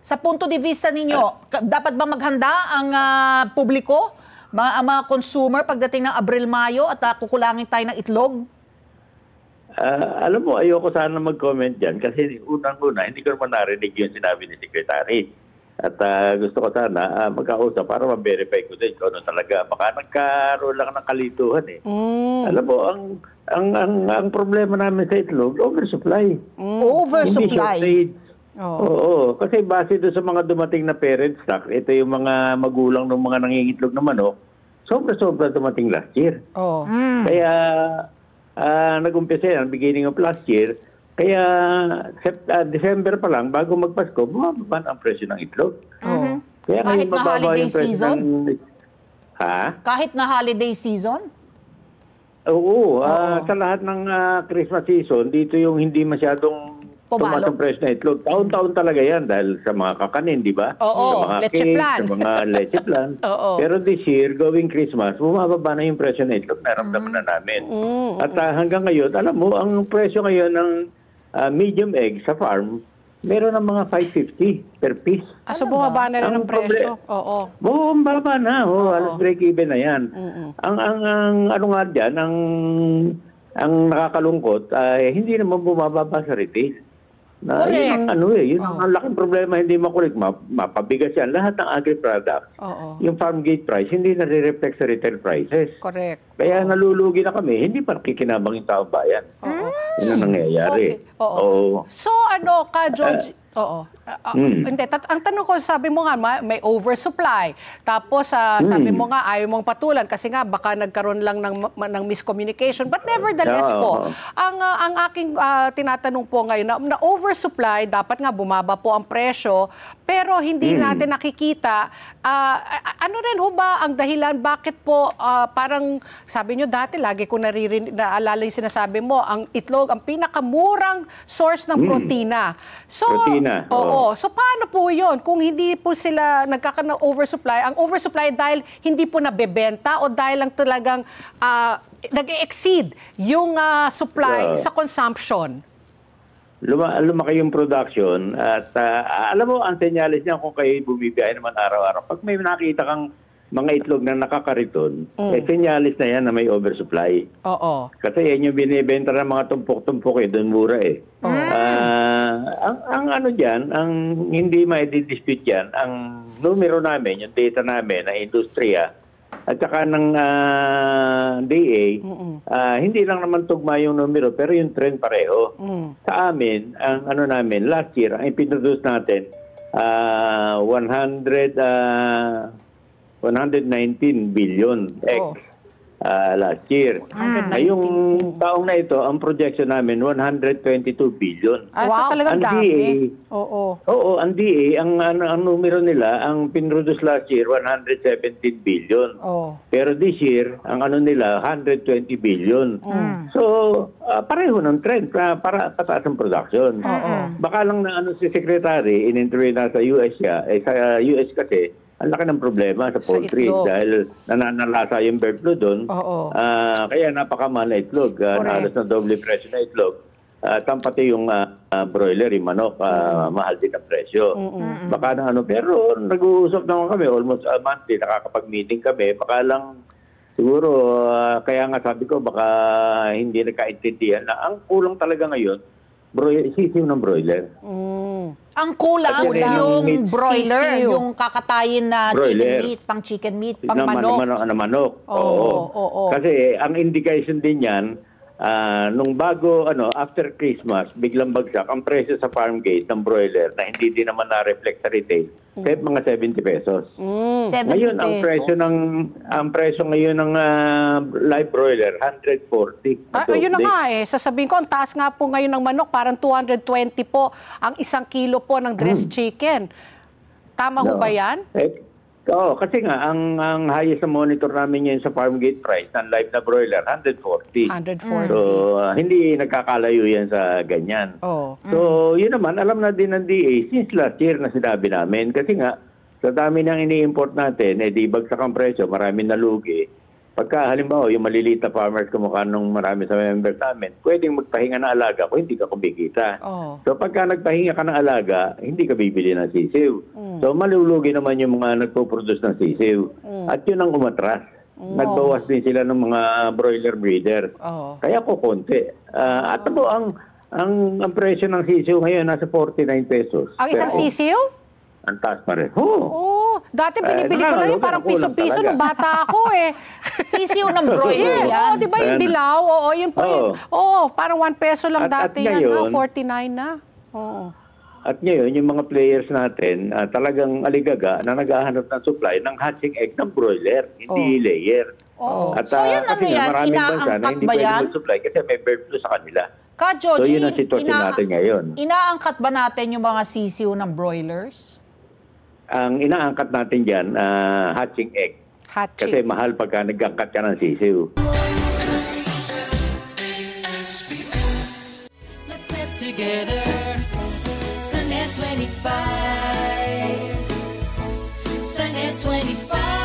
Sa punto de vista ninyo, dapat ba maghanda ang publiko, mga consumer pagdating ng Abril-Mayo at kukulangin tayo ng itlog? Alam mo, ayoko sana mag-comment dyan kasi unang-una, hindi ko naman narinig yung sinabi ni Secretary. At gusto ko sana magkausap para ma-verify ko din kung ano talaga. Baka nagkaroon lang ng kalituhan eh. Alam mo, ang problema namin sa itlog, oversupply. Oversupply? Hindi shortage. Oo, kasi base doon sa mga dumating na parent stock, ito yung mga magulang ng mga nangingitlog na manok, sobra-sobra dumating last year. Kaya nag-umpisa yan, beginning of last year, kaya December pa lang, bago magpasko, bumababa ang presyo ng itlog. Kaya kahit na holiday yung presyo season? Kahit na holiday season? Oo, sa lahat ng Christmas season, dito yung hindi masyadong tumaas ang presyo na itlog. Taon-taon talaga yan dahil sa mga kakanin, di ba? Oo, sa mga leche cake, plan. sa mga leche plan. Pero this year, going Christmas, bumababa na yung presyo na itlog. Naramdaman na namin. At hanggang ngayon, alam mo, ang presyo ngayon ng medium egg sa farm, meron ng mga 550 per piece. So bumaba na rin ang presyo? Oo. Bumaba na. Halos break-even na yan. Ang ano nga dyan, ang nakakalungkot, hindi naman bumababa sa retail. Yun ang laking problema, hindi makulit, mapabigas yan. Lahat ng agri-products, yung farm gate price, hindi nare-reflect sa retail prices. Correct. Kaya nalulugi na kami, hindi pa nakikinabang yung taong bayan. Yun ang nangyayari. So George, hindi. Ang tanong ko, sabi mo nga, may oversupply. Tapos sabi mo nga, ayaw mong patulan kasi nga baka nagkaroon lang ng miscommunication. But nevertheless po, ang aking tinatanong po ngayon, na oversupply, dapat nga bumaba po ang presyo, pero hindi natin nakikita. Ano rin ho ba ang dahilan? Bakit po parang, sabi nyo dati, lagi ko naalala yung sinasabi mo, ang itlog, ang pinakamurang source ng protina. So paano po yun? Kung hindi po sila nagkakaroon ng oversupply, ang oversupply dahil hindi po nabebenta o dahil lang talagang nag-exceed yung supply sa consumption? Lumaki yung production at alam mo, ang senyales niya kung kayo bumibiyahe naman araw-araw. Pag may nakita kang mga itlog na nakakariton, senyalis na yan na may oversupply. Kasi yan yung binibenta ng mga tumpok-tumpok doon mura eh. Ang ano dyan, ang hindi mai-dispute yan, ang numero namin, yung data namin na industriya, at saka ng DA, hindi lang naman tugma yung numero, pero yung trend pareho. Sa amin, ang ano namin, last year, ang ipinroduce natin, 119 billion last year. Yung taong na ito, ang projection namin, 122 billion. So talagang dami. Ang DA, ang numero nila, ang pinroduce last year, 117 billion. Pero this year, ang ano nila, 120 billion. So, pareho ng trend para pataas ang production. Baka lang na si Secretary, in-interview na sa US siya, sa US kasi, ang laki ng problema sa poultry dahil nananalasa yung bird flu doon. Kaya napakamahal na itlog. Halos na doble presyo na itlog. Pati yung broiler, yung manok, mahal din ang presyo. Baka na pero nag-uusap naman kami, almost a monthly, nakakapag-meeting kami. Baka lang, siguro, kaya nga sabi ko, baka hindi nagkaintindihan na ang kulang talaga ngayon, sisiw ng broiler. Ang kulang yung broiler, yung kakatayin na broiler. Chicken meat, pang chicken meat, pang manok. Kasi ang indication din yan, nung bago, after Christmas, biglang bagsak ang presyo sa farm gate ng broiler na hindi din naman na-reflect sa retail, kahit mga 70 pesos. 70 Ngayon, pesos. ang presyo ngayon ng live broiler, 140. Yun na nga sasabihin ko, ang taas nga po ngayon ng manok, parang 220 po ang 1 kilo po ng dressed chicken. Tama ho ba yan? Kasi nga, ang highest na monitor namin ngayon sa farm gate price ng live na broiler, 140. 140. So, hindi nagkakalayo yan sa ganyan. So, yun naman, alam na din ng DA since last year na sinabi namin. Kasi nga, sa dami ng ini-import natin, di bagsak ang presyo, marami nalugi. Pagka halimbawa, yung maliliit na farmers kumukha nung marami sa members namin, pwedeng magpahinga ng alaga kung hindi ka kumikita. So pagka nagpahinga ka ng alaga, hindi ka bibili ng sisiw. So malulugi naman yung mga nagpo-produce ng sisiw. At yun ang umatras. Nagbawas din sila ng mga broiler breeder. Kaya ko konti. At po, ang presyo ng sisiw ngayon nasa 49 pesos. Ang isang sisiw? Ang taas pa rin. Oo. Dati binibili ko lang yung parang piso-piso nung bata ako eh. Sisiw ng broiler yan. Di ba yung dilaw? Oo, yun po yun. Oo, parang 1 peso lang dati yan. Ngayon, 49 na. Oo. At ngayon, yung mga players natin, talagang aligaga na naghahanap ng supply ng hatching egg ng broiler, hindi layer. At So yun ano kasi yan, maraming bansa na inaangkat hindi ba pwede yan? mag-supply kasi may bird flu sa kanila. Ka-Joji, So yun ang sitwasyon natin ngayon. Inaangkat ba natin yung mga sisiw ng broilers? Ang inaangkat natin dyan, hatching egg. Kasi mahal pagka nag-angkat ka ng sisiw. Let's get together. Sunnet 25. Sunnet 25.